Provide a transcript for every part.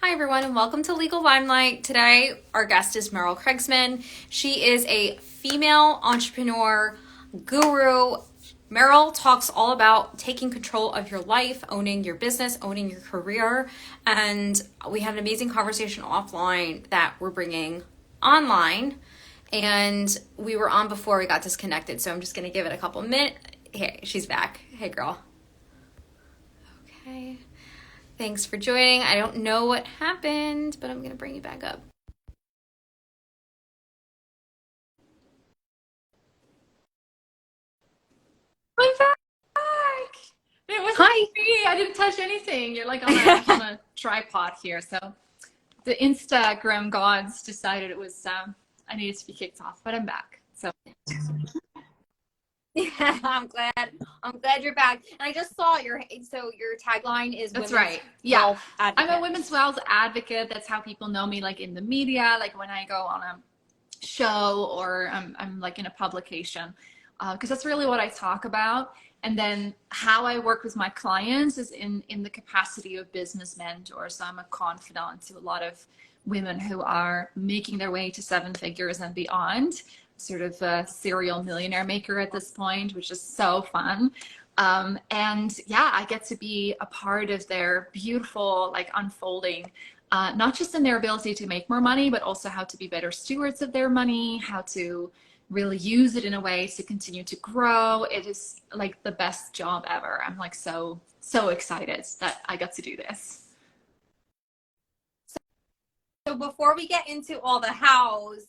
Hi everyone and welcome to Legal Limelight. Today our guest is Merel Kriegsman. She is a female entrepreneur guru. Merel talks all about taking control of your life, owning your business, owning your career, and we had an amazing conversation offline that we're bringing online, and we were on before we got disconnected, so I'm just going to give it a couple minutes. Hey, she's back. Hey girl. Okay. Thanks for joining. I don't know what happened, but I'm going to bring you back up. I'm back. It wasn't Hi. me. I didn't touch anything. You're like on a tripod here. So the Instagram gods decided it was I needed to be kicked off, but I'm back. So Yeah, I'm glad you're back. And I just saw your tagline is that's women's right. Yeah. wealth advocate. I'm a women's wealth advocate. That's how people know me, like in the media, like when I go on a show or I'm like in a publication, because that's really what I talk about. And then how I work with my clients is in the capacity of business mentor. So I'm a confidant to a lot of women who are making their way to seven figures and beyond, sort of a serial millionaire maker at this point, which is so fun. And yeah, I get to be a part of their beautiful, like unfolding, not just in their ability to make more money, but also how to be better stewards of their money, how to really use it in a way to continue to grow. It is like the best job ever. I'm like so excited that I got to do this. So before we get into all the hows,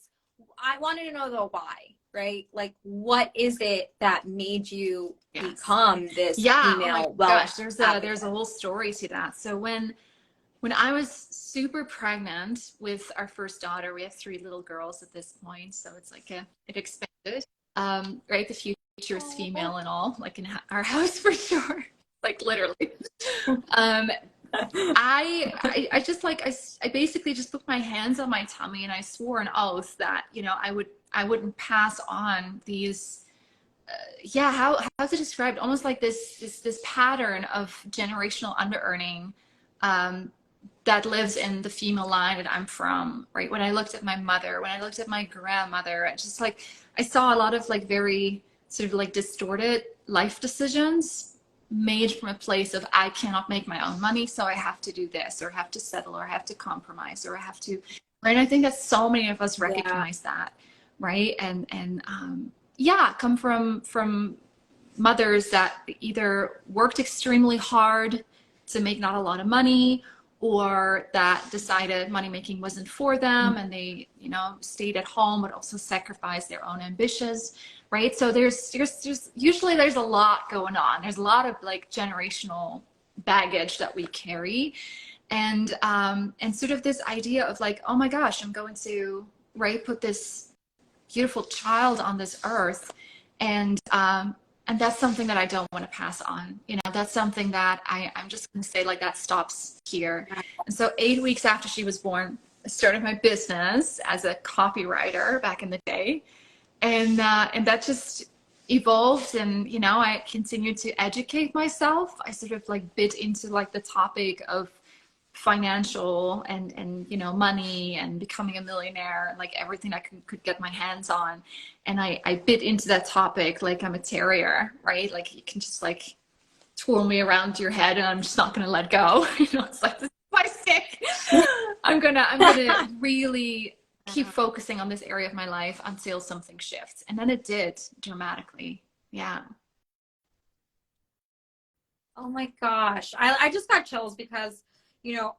I wanted to know the why, right? Like, what is it that made you become this female wealth Gosh, there's advocate? a whole story to that. So when I was super pregnant with our first daughter, we have three little girls at this point, so it's like it expanded. Right, the future is female and all, like in our house for sure, like literally. Um, I just like I basically just put my hands on my tummy and I swore an oath that I wouldn't pass on these. Yeah, how's it described? Almost like this pattern of generational under earning. That lives in the female line that I'm from, right? When I looked at my mother, when I looked at my grandmother, I saw a lot of like very sort of like distorted life decisions made from a place of I cannot make my own money, so I have to do this, or have to settle, or have to compromise, or I have to, right? And I think that so many of us recognize that, right? Yeah, come from mothers that either worked extremely hard to make not a lot of money, or that decided money making wasn't for them and they stayed at home but also sacrificed their own ambitions, right? So there's usually there's a lot going on. There's a lot of like generational baggage that we carry, and sort of this idea of like, oh my gosh, I'm going to, right, put this beautiful child on this earth, and that's something that I don't want to pass on. That's something that I'm just going to say, like, that stops here. And so 8 weeks after she was born, I started my business as a copywriter back in the day. And that just evolved. And, I continued to educate myself. I sort of like bit into like the topic of financial and money and becoming a millionaire and like everything I could get my hands on, and I bit into that topic like I'm a terrier, right? Like you can just like twirl me around your head and I'm just not gonna let go. It's like, this is my stick. I'm gonna really keep focusing on this area of my life until something shifts, and then it did dramatically. Yeah. Oh my gosh. I just got chills because,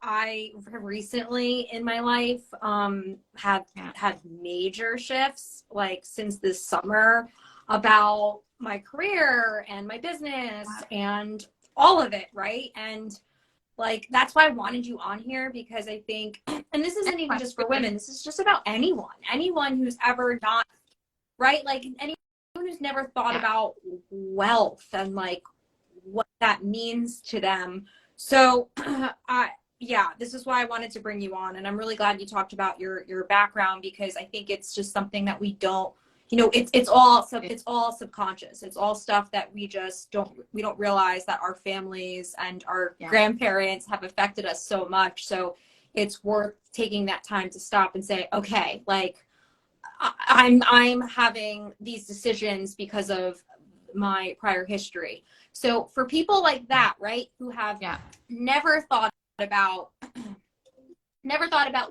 I recently in my life have had major shifts like since this summer about my career and my business and all of it, right? And like that's why I wanted you on here, because I think, and this isn't even just for women, this is just about anyone who's ever not, right? Like anyone who's never thought about wealth and like what that means to them. So this is why I wanted to bring you on. And I'm really glad you talked about your background, because I think it's just something that we don't, it's all subconscious. It's all stuff that we don't realize that our families and our grandparents have affected us so much. So, it's worth taking that time to stop and say, okay, like I'm having these decisions because of my prior history. So for people like that, right, who have never thought about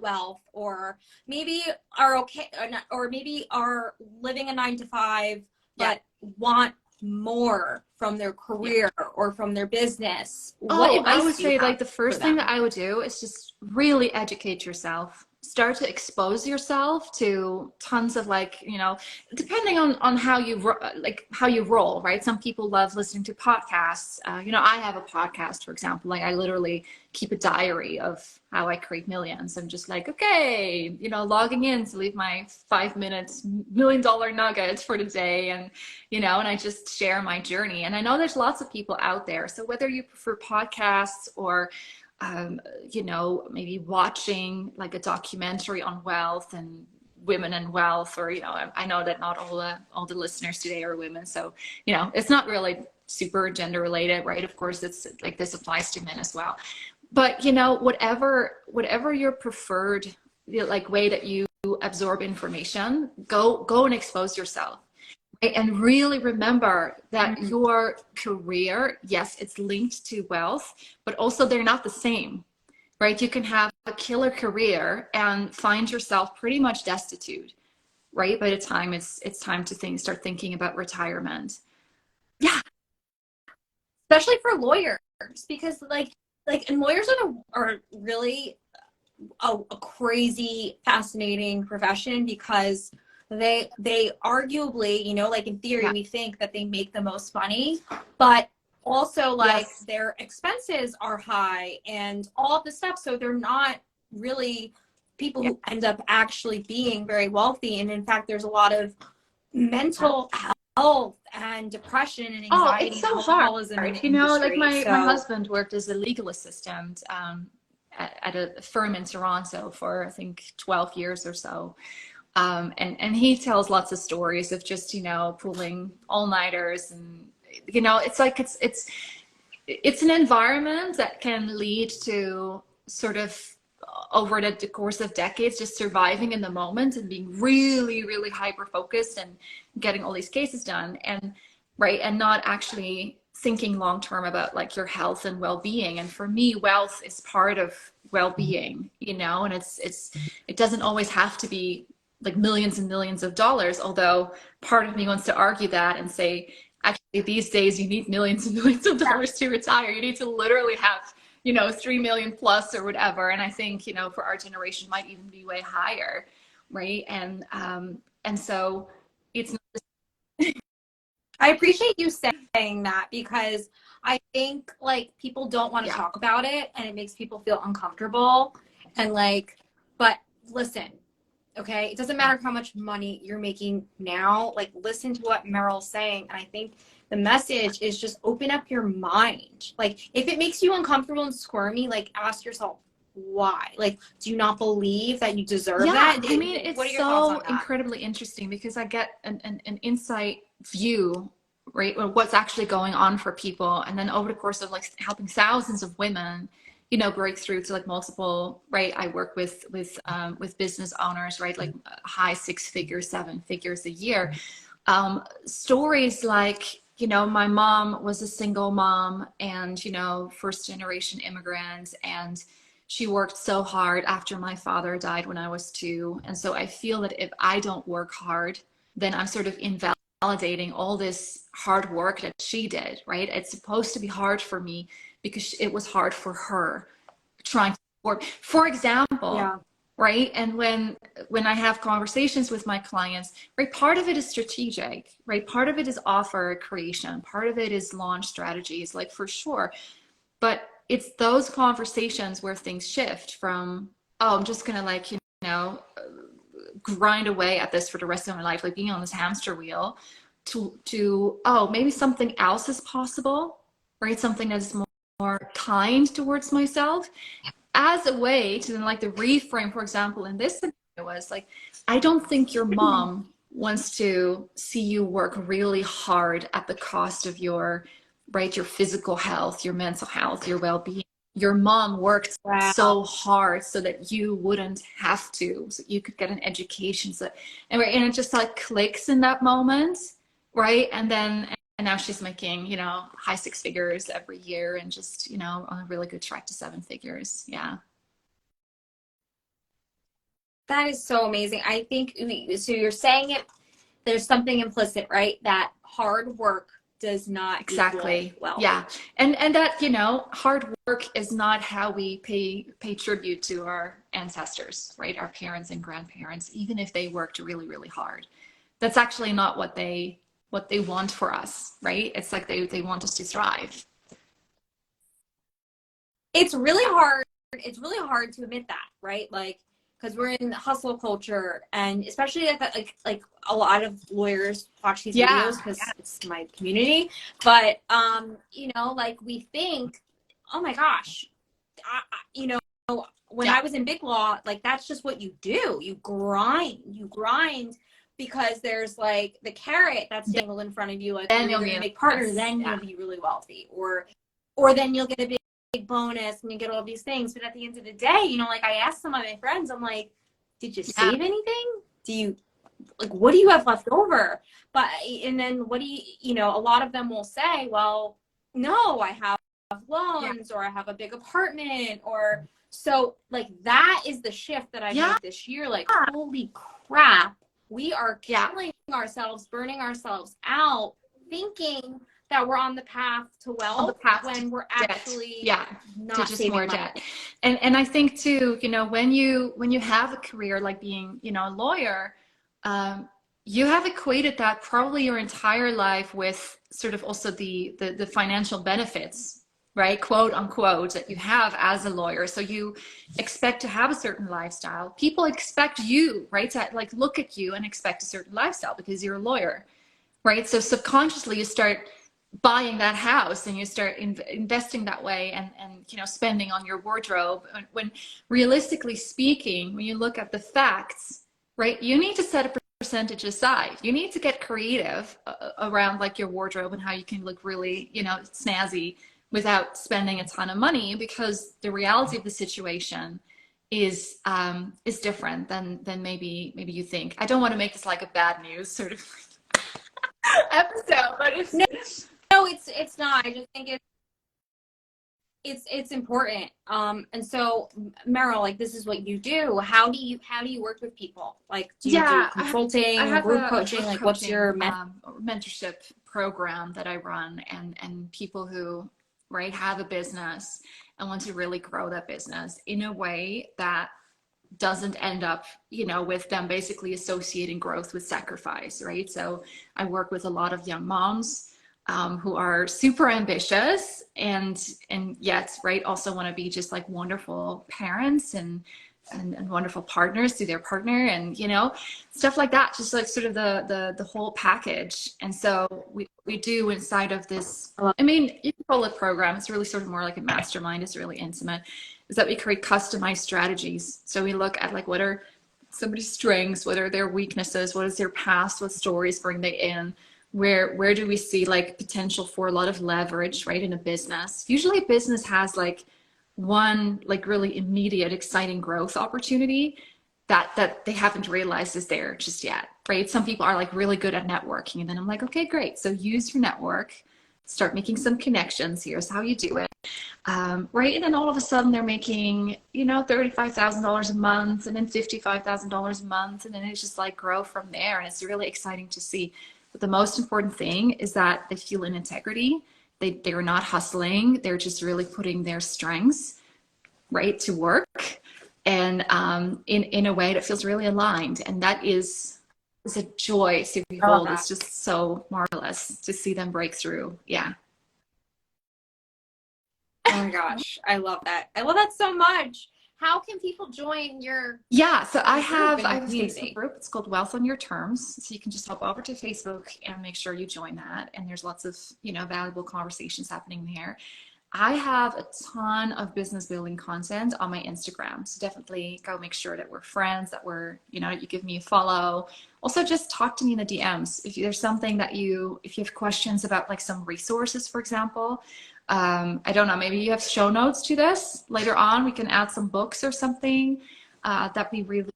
wealth, or maybe are okay, or maybe are living a 9 to 5 but want more from their career or from their business, what Oh, I advice would do you say have like the for first thing that them? I would do is just really educate yourself. Start to expose yourself to tons of, like, depending on how you like how you roll, right? Some people love listening to podcasts. I have a podcast, for example. Like, I literally keep a diary of how I create millions. I'm just like, okay, logging in to leave my 5 minute $1 million nugget for the day, and I just share my journey. And I know there's lots of people out there. So whether you prefer podcasts or, maybe watching like a documentary on wealth and women and wealth, or, I know that not all the listeners today are women. So, it's not really super gender related, right? Of course, it's like this applies to men as well. But, whatever your preferred, like, way that you absorb information, go and expose yourself. And really remember that your career, yes, it's linked to wealth, but also they're not the same, right? You can have a killer career and find yourself pretty much destitute, right? By the time it's time to start thinking about retirement. Yeah. Especially for lawyers, because and lawyers are really a crazy fascinating profession, because they arguably, like in theory, we think that they make the most money, but also like Yes. their expenses are high and all of this stuff. So they're not really people who end up actually being very wealthy. And in fact, there's a lot of mental health and depression and Oh, anxiety it's and so hard. alcoholism in the Like industry. my So husband worked as a legal assistant at a firm in Toronto for, I think, 12 years or so. And he tells lots of stories of just, pulling all-nighters, and, it's like it's an environment that can lead to sort of, over the course of decades, just surviving in the moment and being really, really hyper focused and getting all these cases done, and right, and not actually thinking long term about like your health and well-being. And for me, wealth is part of well-being, and it doesn't always have to be like millions and millions of dollars, although part of me wants to argue that and say, actually, these days you need millions and millions of dollars to retire. You need to literally have 3 million plus or whatever. And I think, for our generation might even be way higher. Right. And so it's not. I appreciate you saying that, because I think like people don't want to Yeah. talk about it and it makes people feel uncomfortable. And like, but listen, okay, it doesn't matter how much money you're making now. Like, listen to what Merel's saying. And I think the message is just open up your mind. Like, if it makes you uncomfortable and squirmy, like, ask yourself why. Like, do you not believe that you deserve Yeah, that? I mean, What are it's your thoughts on so that? incredibly interesting because I get an insight view, right, of what's actually going on for people. And then over the course of like helping thousands of women, break through to like multiple, right? I work with business owners, right? Like high 6 figures, 7 figures a year. Stories like, my mom was a single mom and, first generation immigrant, and she worked so hard after my father died when I was 2. And so I feel that if I don't work hard, then I'm sort of invalidating all this hard work that she did, right? It's supposed to be hard for me because it was hard for her trying to work. For example, Yeah. right? And when I have conversations with my clients, right, part of it is strategic, right? Part of it is offer creation, part of it is launch strategies, like, for sure. But it's those conversations where things shift from, oh, I'm just gonna, like, grind away at this for the rest of my life, like being on this hamster wheel, to oh, maybe something else is possible, right? Something that's more kind towards myself, as a way to then, like, the reframe, for example, in this scenario was like, I don't think your mom wants to see you work really hard at the cost of your, right, your physical health, your mental health, your well-being. your mom worked Wow. so hard so that you wouldn't have to, so you could get an education. So, and it just like clicks in that moment, right? And now she's making, you know, high six figures every year and just, you know, on a really good track to seven figures. Yeah. That is so amazing. I think so. You're saying it, there's something implicit, right? That hard work does not equal Exactly. wealth. Yeah. And that, you know, hard work is not how we pay tribute to our ancestors, right? Our parents and grandparents, even if they worked really, really hard. That's actually not what they want for us, right? It's like they want us to thrive. It's really hard. It's really hard to admit that, right? Like, because we're in hustle culture, and especially like a lot of lawyers watch these Yeah. videos because it's my community. But you know, like we think, oh my gosh, you know, when Yeah. I was in big law, like that's just what you do. You grind because there's like the carrot that's dangled in front of you, like, Then or you'll you're be gonna in make partners, business. then Yeah. you'll be really wealthy, or then you'll get a big bonus and you get all these things. But at the end of the day, you know, like I asked some of my friends, I'm like, did you Yeah. save anything? Do you like what do you have left over? But and then what do you know, a lot of them will say, well, no, I have Yeah. loans or I have a big apartment or so like that is the shift that I've Yeah. made this year. Like, holy crap, we are Yeah. killing ourselves, burning ourselves out, thinking that we're on the path to On the wealth path to when we're debt. actually Yeah. To not just more saving money. debt. And I think too, you know, when you have a career like being, you know, a lawyer, um, you have equated that probably your entire life with sort of also the financial benefits, right? Quote unquote, that you have as a lawyer. So you expect to have a certain lifestyle. People expect you, right, to like look at you and expect a certain lifestyle because you're a lawyer, right? So subconsciously you start buying that house and you start investing that way and you know spending on your wardrobe when realistically speaking, when you look at the facts, right, you need to set a percentage aside. You need to get creative around like your wardrobe and how you can look really, you know, snazzy without spending a ton of money, because the reality of the situation is different than maybe you think. I don't want to make this like a bad news sort of episode, but No, it's no, it's not. I just think it's important. And so Merrill, like this is what you do. How do you work with people? Like, do you do yeah, I consulting, have group a coaching? group Like, what's coaching your method? mentorship program that I run, and people who, right, have a business and want to really grow that business in a way that doesn't end up, you know, with them basically associating growth with sacrifice, right? So I work with a lot of young moms who are super ambitious and yet, right, also want to be just like wonderful parents and wonderful partners to their partner, and you know, stuff like that, just like sort of the whole package. And so we do inside of this, I mean, you can call it program, it's really sort of more like a mastermind, it's really intimate, is that we create customized strategies. So we look at like what are somebody's strengths, what are their weaknesses, what is their past, what stories bring they in, where do we see like potential for a lot of leverage, right, in a business. Usually a business has like one like really immediate exciting growth opportunity that they haven't realized is there just yet, right? Some people are like really good at networking, and then I'm like, okay, great, so use your network, start making some connections, here's how you do it. Right, and then all of a sudden they're making, you know, $35,000 a month, and then $55,000 a month, and then it's just like grow from there, and it's really exciting to see. But the most important thing is that they feel in integrity. They're not hustling. They're just really putting their strengths, right, to work, and in a way that feels really aligned. And that is a joy to I love behold. that. It's just so marvelous to see them break through. Yeah. Oh my gosh, I love that. I love that so much. How can people join Yeah, so your group and I your have a Facebook community? group. It's called Wealth on Your Terms. So you can just hop over to Facebook and make sure you join that. And there's lots of, you know, valuable conversations happening there. I have a ton of business building content on my Instagram. So definitely go make sure that we're friends, that we're, you know, you give me a follow. Also just talk to me in the DMs. If there's something that if you have questions about like some resources, for example, I don't know, maybe you have show notes to this later on. We can add some books or something. That'd be really,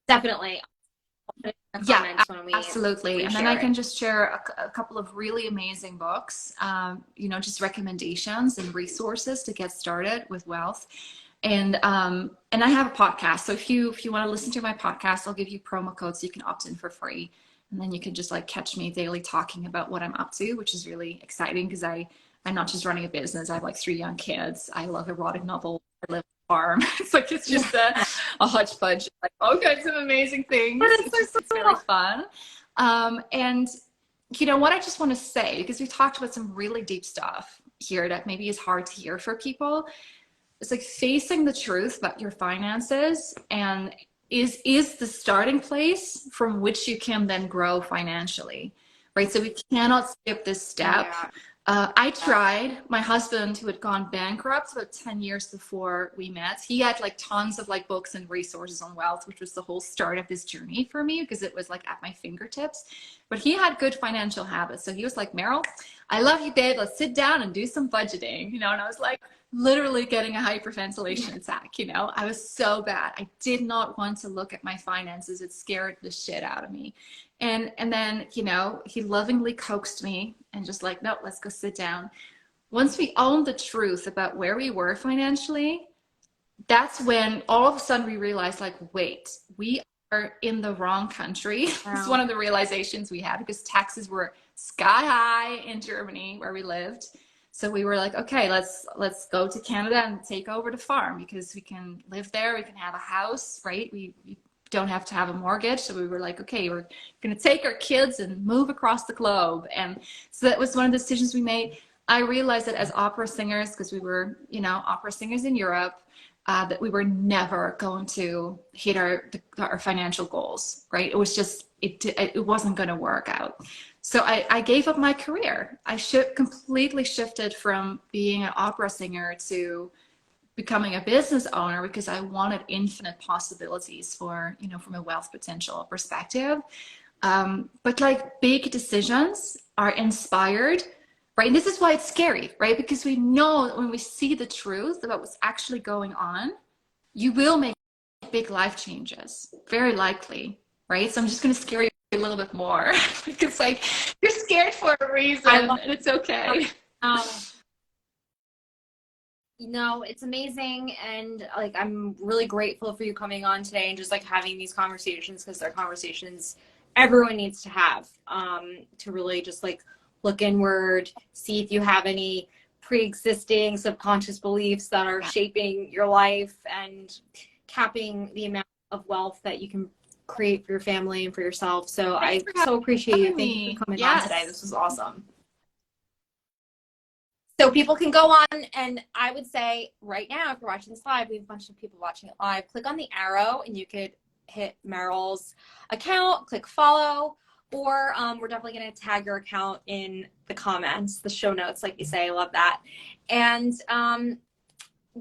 Definitely. I'll put it in the yeah, comments when absolutely. And then share I it. can just share a couple of really amazing books, you know, just recommendations and resources to get started with wealth. And I have a podcast. So if you want to listen to my podcast, I'll give you promo codes so you can opt in for free. And then you can just like catch me daily talking about what I'm up to, which is really exciting because I'm not just running a business. I have like 3 young kids. I love erotic novels. I live on a farm. It's like, it's just a hodgepodge, like all kinds of amazing things. It's really fun. And you know what I just want to say, because we talked about some really deep stuff here that maybe is hard to hear for people. It's like facing the truth about your finances and is the starting place from which you can then grow financially, right? So we cannot skip this step. Yeah. I tried. My husband, who had gone bankrupt about 10 years before we met, he had like tons of like books and resources on wealth, which was the whole start of this journey for me because it was like at my fingertips. But he had good financial habits. So he was like, Merel, I love you, babe. Let's sit down and do some budgeting, you know? And I was like, literally getting a hyperventilation attack, you know? I was so bad. I did not want to look at my finances. It scared the shit out of me. And then, you know, he lovingly coaxed me and just like, no, let's go sit down. Once we owned the truth about where we were financially, that's when all of a sudden we realized like, wait, we are in the wrong country. Wow. It's one of the realizations we had because taxes were sky high in Germany where we lived. So we were like, okay, let's go to Canada and take over the farm because we can live there. We can have a house, right? We don't have to have a mortgage. So we were like, okay, we're going to take our kids and move across the globe. And so that was one of the decisions we made. I realized that as opera singers, because we were, you know, opera singers in Europe, that we were never going to hit our financial goals, right? It was just, it wasn't going to work out. So I gave up my career. I completely shifted from being an opera singer to becoming a business owner because I wanted infinite possibilities for, you know, from a wealth potential perspective. But like big decisions are inspired, right? And this is why it's scary, right? Because we know that when we see the truth about what's actually going on, you will make big life changes, very likely, right? So I'm just going to scare you a little bit more because like you're scared for a reason and it's okay. You know, it's amazing. And like, I'm really grateful for you coming on today and just like having these conversations because they're conversations everyone needs to have, to really just like look inward, see if you have any pre-existing subconscious beliefs that are shaping your life and capping the amount of wealth that you can create for your family and for yourself. So I so appreciate you. Thank you for coming on today. This was awesome. So people can go on, and I would say right now, if you're watching this live, we have a bunch of people watching it live. Click on the arrow, and you could hit Merel's account, click follow, or we're definitely going to tag your account in the comments, the show notes, like you say. I love that. And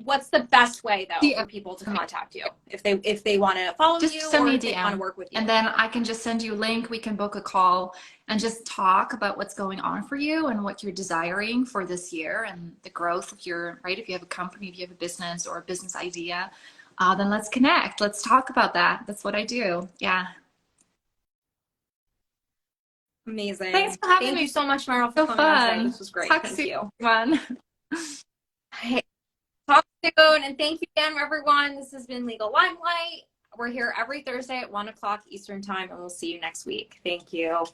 what's the best way though for people to contact you if they want to follow you send or me a if they DM. want to work with you? And then I can just send you a link. We can book a call and just talk about what's going on for you and what you're desiring for this year and the growth of your, right? If you have a company, if you have a business or a business idea, then let's connect. Let's talk about that. That's what I do. Yeah. Amazing. Thanks for having me. Thank you so much, Merel, for coming on today. This was great. Talk Thank soon, you. everyone. Talk soon, and thank you again, everyone. This has been Legal Limelight. We're here every Thursday at 1 o'clock Eastern Time, and we'll see you next week. Thank you.